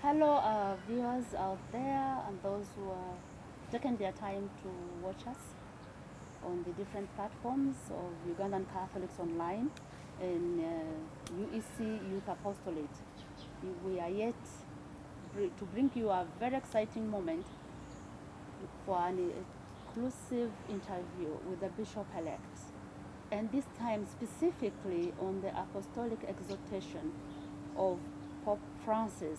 Hello, viewers out there and those who are taking their time to watch us on the different platforms of Ugandan Catholics Online and UEC Youth Apostolate. We are yet to bring you a very exciting moment for an exclusive interview with the Bishop-elect, and this time specifically on the apostolic exhortation of Pope Francis,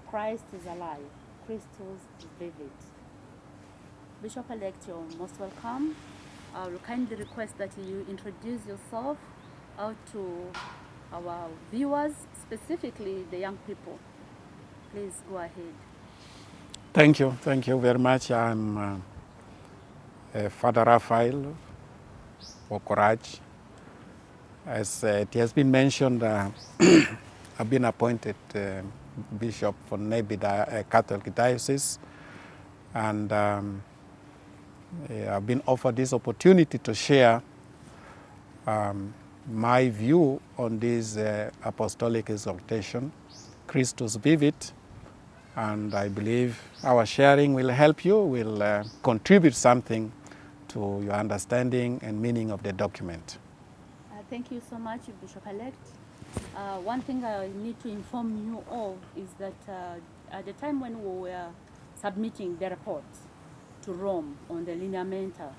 Christ is alive, Christus Vivit. Bishop-elect, you're most welcome. I will kindly request that you introduce yourself out to our viewers, specifically the young people. Please go ahead. Thank you very much. I'm Father Raphael Okoraj. As it has been mentioned, I've been appointed Bishop for Nebi Catholic Diocese, and I've been offered this opportunity to share my view on this apostolic exaltation, Christus Vivit, and I believe our sharing will help you, will contribute something to your understanding and meaning of the document. Thank you so much, Bishop-elect. One thing I need to inform you of is that at the time when we were submitting the report to Rome on the lineamenta,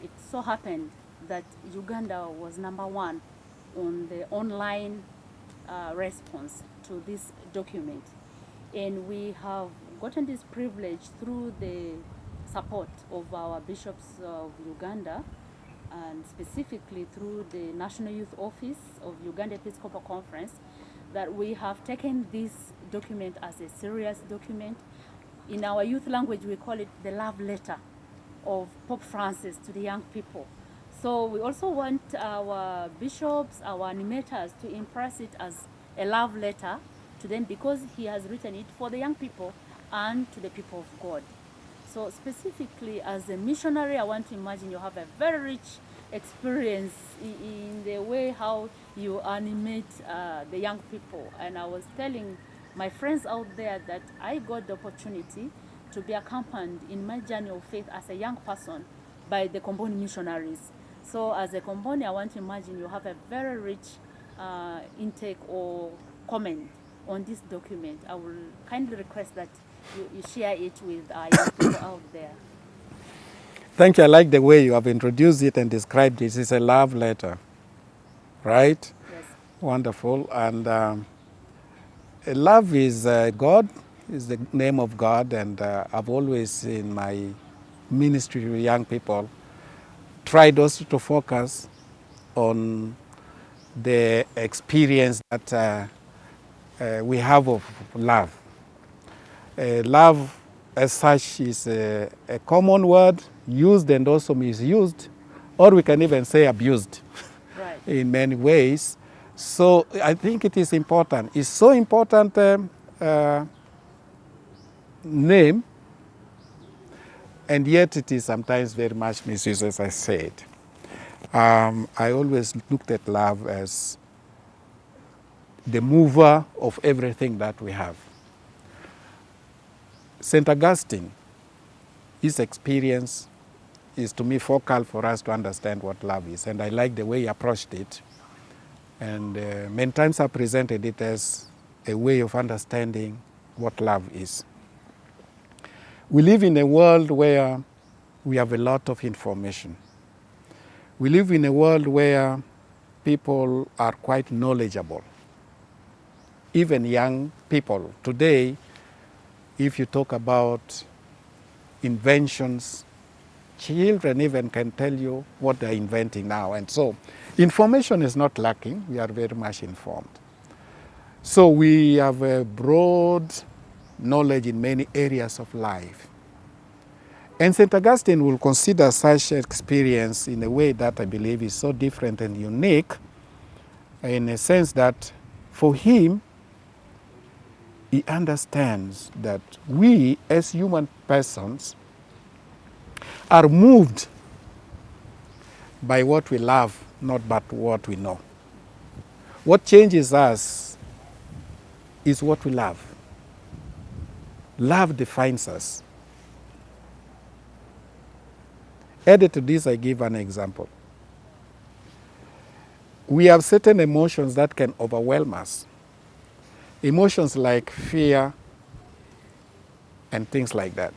it so happened that Uganda was #1 on the online response to this document. And we have gotten this privilege through the support of our bishops of Uganda, and specifically through the National Youth Office of Uganda Episcopal Conference, that we have taken this document as a serious document. In our youth language, we call it the love letter of Pope Francis to the young people. So we also want our bishops, our animators, to impress it as a love letter to them, because he has written it for the young people and to the people of God. So specifically as a missionary, I want to imagine you have a very rich experience in the way how you animate the young people. And I was telling my friends out there that I got the opportunity to be accompanied in my journey of faith as a young person by the Comboni missionaries. So as a Comboni, I want to imagine you have a very rich intake or comment on this document. I will kindly request that you share it with our young people out there. Thank you. I like the way you have introduced it and described it. It's a love letter, right? Yes. Wonderful. And love is God, is the name of God, and I've always, in my ministry with young people, tried also to focus on the experience that we have of love. Love as such is a common word, used and also misused, or we can even say abused Right. in many ways. So I think it is important. It's so important name, and yet it is sometimes very much misused, as I said. I always looked at love as the mover of everything that we have. St. Augustine, his experience is to me focal for us to understand what love is, and I like the way he approached it. And many times I presented it as a way of understanding what love is. We live in a world where we have a lot of information. We live in a world where people are quite knowledgeable. Even young people today, if you talk about inventions, children even can tell you what they're inventing now. And so information is not lacking. We are very much informed. So we have a broad knowledge in many areas of life. And St. Augustine will consider such experience in a way that I believe is so different and unique, in a sense that for him, he understands that we as human persons are moved by what we love, not by what we know. What changes us is what we love. Love defines us. Added to this, I give an example. We have certain emotions that can overwhelm us. Emotions like fear and things like that.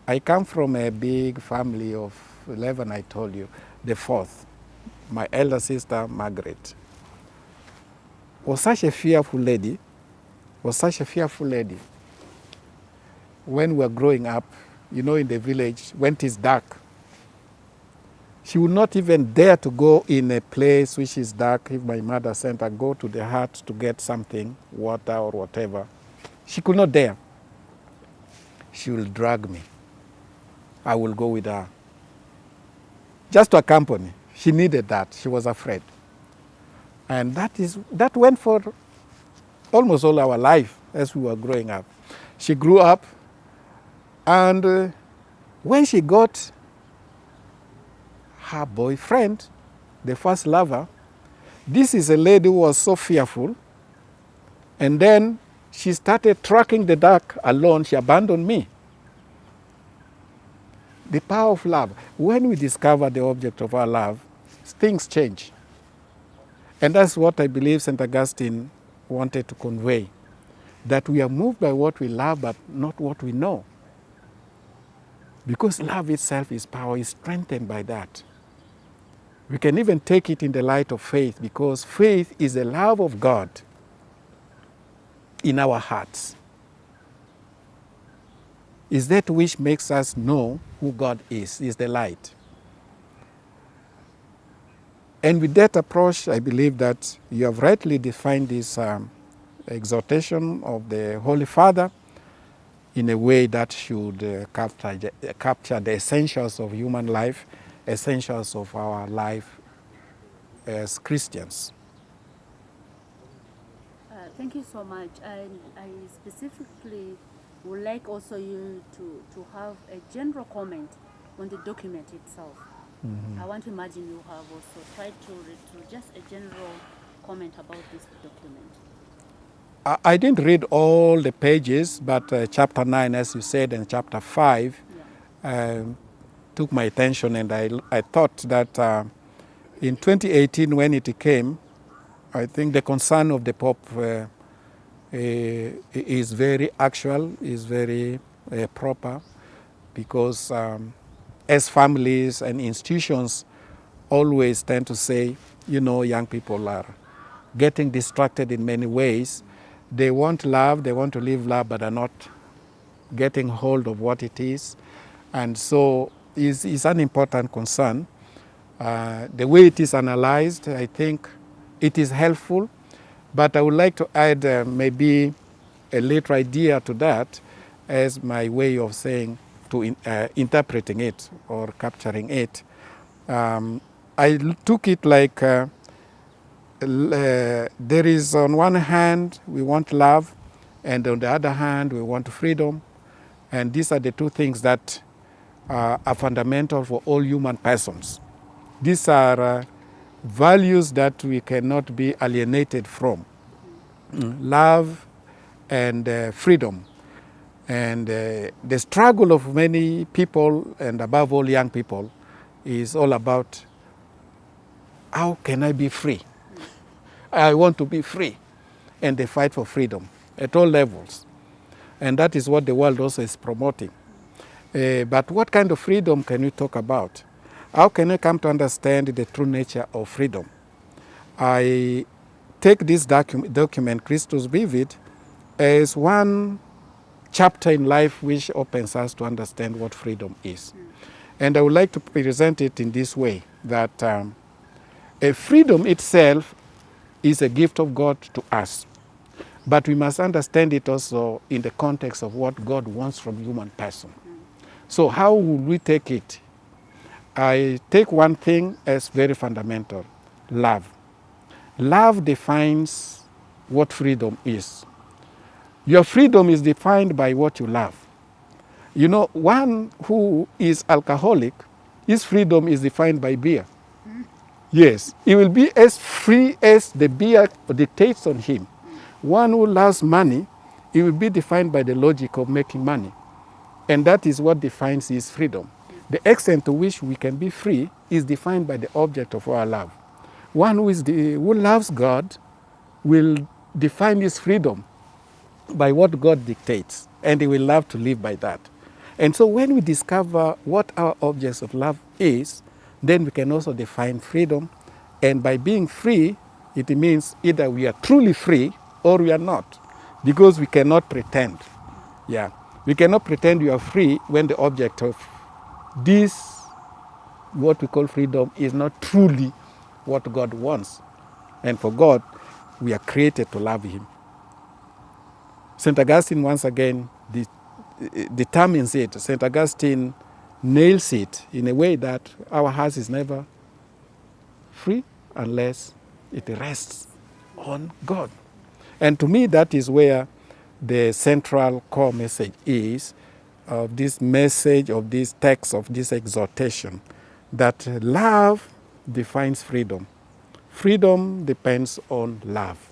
I come from a big family of 11, I told you. The fourth, my elder sister, Margaret, was such a fearful lady, When we were growing up, in the village, when it is dark, she would not even dare to go in a place which is dark. If my mother sent her, go to the hut to get something, water or whatever, she could not dare. She will drag me. I will go with her. Just to accompany. She needed that. She was afraid. And that went for almost all our life as we were growing up. She grew up, and when she got her boyfriend, the first lover, this is a lady who was so fearful, and then she started tracking the dark alone. She abandoned me. The power of love. When we discover the object of our love, things change. And that's what I believe St. Augustine wanted to convey, that we are moved by what we love, but not what we know. Because love itself is power, is strengthened by that. We can even take it in the light of faith, because faith is the love of God in our hearts. Is that which makes us know who God is the light. And with that approach, I believe that you have rightly defined this exhortation of the Holy Father in a way that should capture the essentials of human life, essentials of our life as Christians. Thank you so much. I specifically would like also you to have a general comment on the document itself. Mm-hmm. I want to imagine you have also tried to read just a general comment about this document. I didn't read all the pages, but chapter 9, as you said, and chapter 5 took my attention, and I thought that in 2018 when it came, I think the concern of the Pope is very actual, is very proper, because as families and institutions always tend to say, young people are getting distracted in many ways. They want love, they want to live love, but are not getting hold of what it is. And so it's an important concern. The way it is analyzed, I think it is helpful, but I would like to add maybe a little idea to that as my way of saying, interpreting it or capturing it. I took it like there is, on one hand, we want love, and on the other hand, we want freedom. And these are the two things that are fundamental for all human persons. These are values that we cannot be alienated from. Love and freedom. And the struggle of many people, and above all young people, is all about how can I be free? I want to be free. And they fight for freedom at all levels. And that is what the world also is promoting. But what kind of freedom can we talk about? How can I come to understand the true nature of freedom? I take this document, Christus, Vivit, as one chapter in life which opens us to understand what freedom is. And I would like to present it in this way, that freedom itself is a gift of God to us. But we must understand it also in the context of what God wants from human person. So how would we take it? I take one thing as very fundamental, love. Love defines what freedom is. Your freedom is defined by what you love. One who is alcoholic, his freedom is defined by beer. Yes, he will be as free as the beer dictates on him. One who loves money, it will be defined by the logic of making money. And that is what defines his freedom. The extent to which we can be free is defined by the object of our love. One who loves God will define his freedom by what God dictates, and he will love to live by that. And so when we discover what our objects of love is, then we can also define freedom. And by being free, it means either we are truly free or we are not, because we cannot pretend. Yeah, we cannot pretend we are free when the object of this, what we call freedom, is not truly what God wants. And for God, we are created to love him. St. Augustine, once again, determines it. St. Augustine nails it in a way that our heart is never free unless it rests on God. And to me, that is where the central core message is of this message, of this text, of this exhortation, that love defines freedom. Freedom depends on love.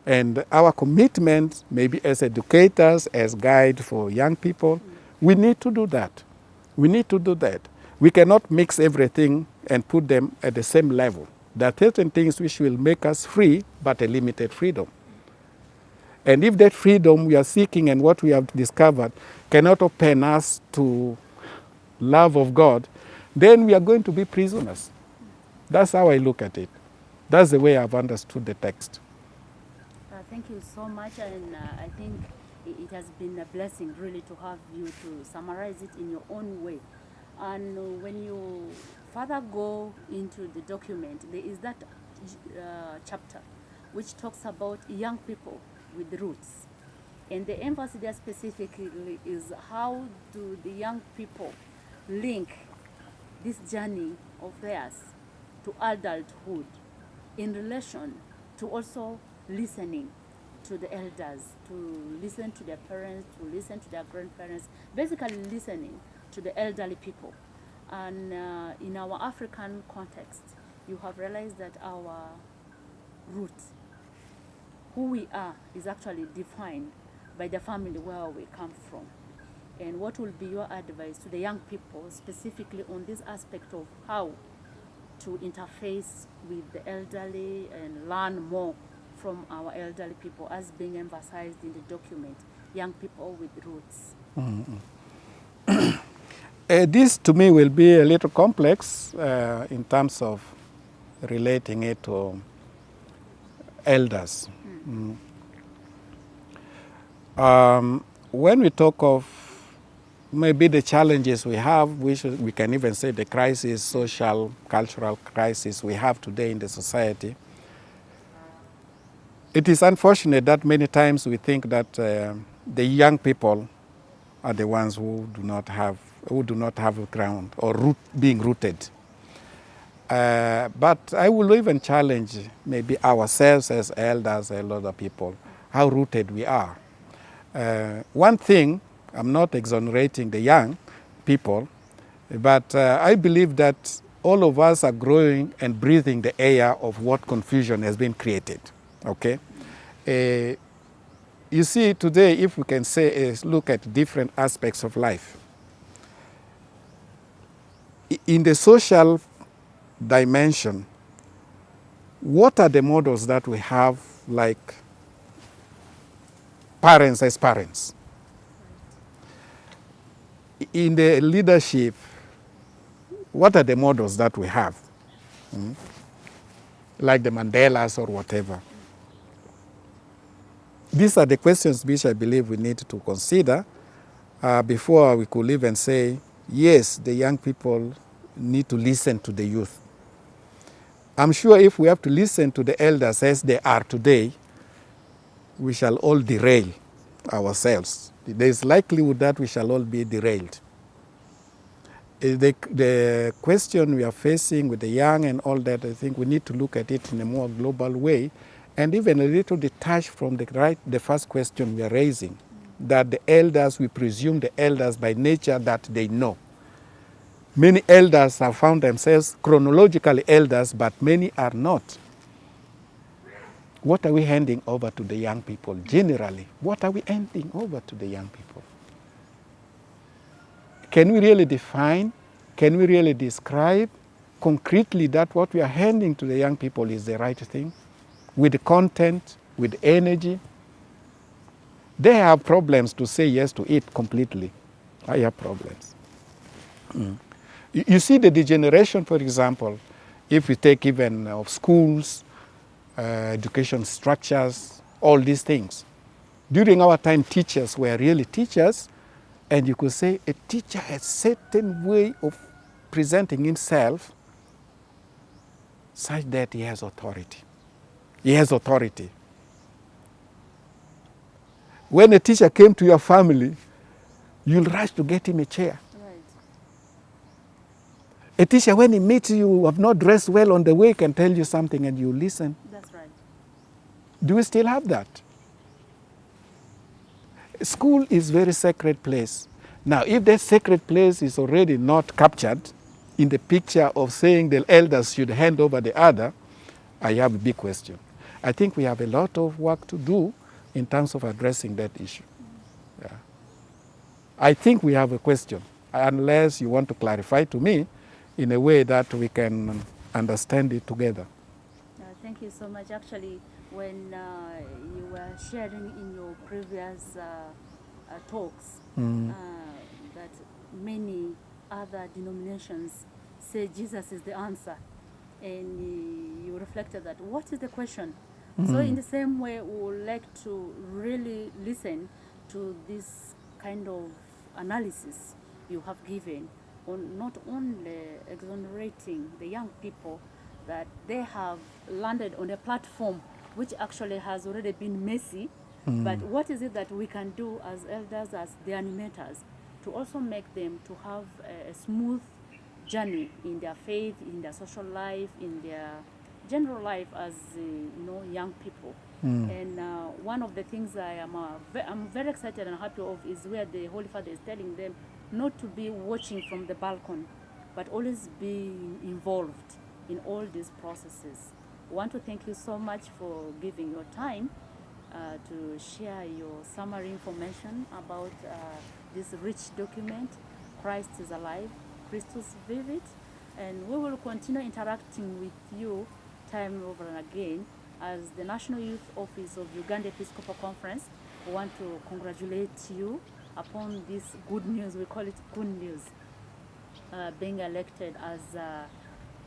And our commitment, maybe as educators, as guide for young people, we need to do that. We need to do that. We cannot mix everything and put them at the same level. There are certain things which will make us free, but a limited freedom. And if that freedom we are seeking and what we have discovered cannot open us to love of God, then we are going to be prisoners. That's how I look at it. That's the way I've understood the text. Thank you so much, and I think it has been a blessing really to have you to summarize it in your own way. And when you further go into the document, there is that chapter which talks about young people with roots. And the emphasis there specifically is how do the young people link this journey of theirs to adulthood in relation to also listening to the elders, to listen to their parents, to listen to their grandparents, basically listening to the elderly people. And in our African context, you have realized that our root, who we are, is actually defined by the family where we come from. And what will be your advice to the young people, specifically on this aspect of how to interface with the elderly and learn more from our elderly people, as being emphasized in the document, young people with roots? This to me will be a little complex in terms of relating it to elders. When we talk of maybe the challenges we have, we can even say the crisis, social, cultural crisis we have today in the society, it is unfortunate that many times we think that the young people are the ones who do not have a ground or being rooted. But I will even challenge maybe ourselves as elders and other people, how rooted we are. One thing, I'm not exonerating the young people, but I believe that all of us are growing and breathing the air of what confusion has been created. Okay? You see, today, if we can say, is look at different aspects of life. In the social dimension, what are the models that we have, like parents as parents? In the leadership, what are the models that we have? Like the Mandelas or whatever. These are the questions which I believe we need to consider before we could even say, yes, the young people need to listen to the youth. I'm sure if we have to listen to the elders as they are today, we shall all derail ourselves. There is likelihood that we shall all be derailed. The question we are facing with the young and all that, I think we need to look at it in a more global way, and even a little detached from the first question we are raising, that the elders, we presume the elders by nature that they know. Many elders have found themselves chronologically elders, but many are not. what are we handing over to the young people generally? What are we handing over to the young people? Can we really define? Can we really describe concretely that what we are handing to the young people is the right thing? With content, with energy? They have problems to say yes to it completely. I have problems. You see the degeneration, for example, if we take even of schools, education structures, all these things. During our time, teachers were really teachers, and you could say a teacher has a certain way of presenting himself such that he has authority. He has authority. When a teacher came to your family, you'll rush to get him a chair. Right. A teacher, when he meets you, who have not dressed well on the way, can tell you something and you listen. That's right. Do we still have that? School is a very sacred place. Now, if that sacred place is already not captured in the picture of saying the elders should hand over the other, I have a big question. I think we have a lot of work to do in terms of addressing that issue. Yeah. I think we have a question, unless you want to clarify to me in a way that we can understand it together. Thank you so much. Actually, when you were sharing in your previous talks that many other denominations say Jesus is the answer, and you reflected that, what is the question? So in the same way, we would like to really listen to this kind of analysis you have given on not only exonerating the young people, that they have landed on a platform which actually has already been messy, but what is it that we can do as elders, as the animators, to also make them to have a smooth journey in their faith, in their social life, in their general life as young people. And one of the things I'm very excited and happy of is where the Holy Father is telling them not to be watching from the balcony, but always be involved in all these processes. I want to thank you so much for giving your time to share your summary information about this rich document, Christ is Alive, Christus Vivit, and we will continue interacting with you time over and again. As the National Youth Office of Uganda Episcopal Conference, we want to congratulate you upon this good news. We call it good news, being elected as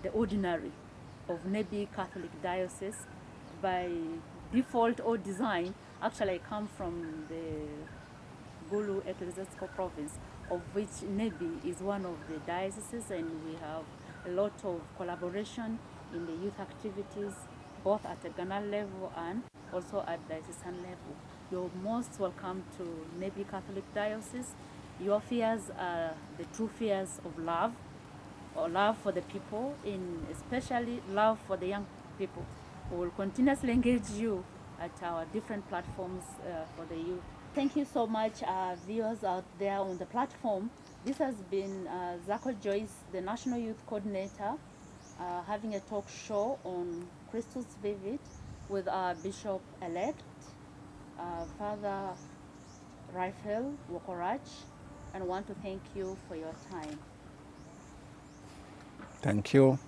the ordinary of Nebi Catholic Diocese by default or design. Actually, I come from the Gulu Ecclesiastical Province, of which Nebi is one of the dioceses, and we have a lot of collaboration in the youth activities, both at the Ghana level and also at diocesan level. You're most welcome to Nebi Catholic Diocese. Your fears are the true fears of love, or love for the people, in especially love for the young people. We will continuously engage you at our different platforms for the youth. Thank you so much, viewers out there on the platform. This has been Zako Joyce, the National Youth Coordinator, having a talk show on Christus Vivit with our Bishop-elect, Father Raphael Wokorach, and want to thank you for your time. Thank you.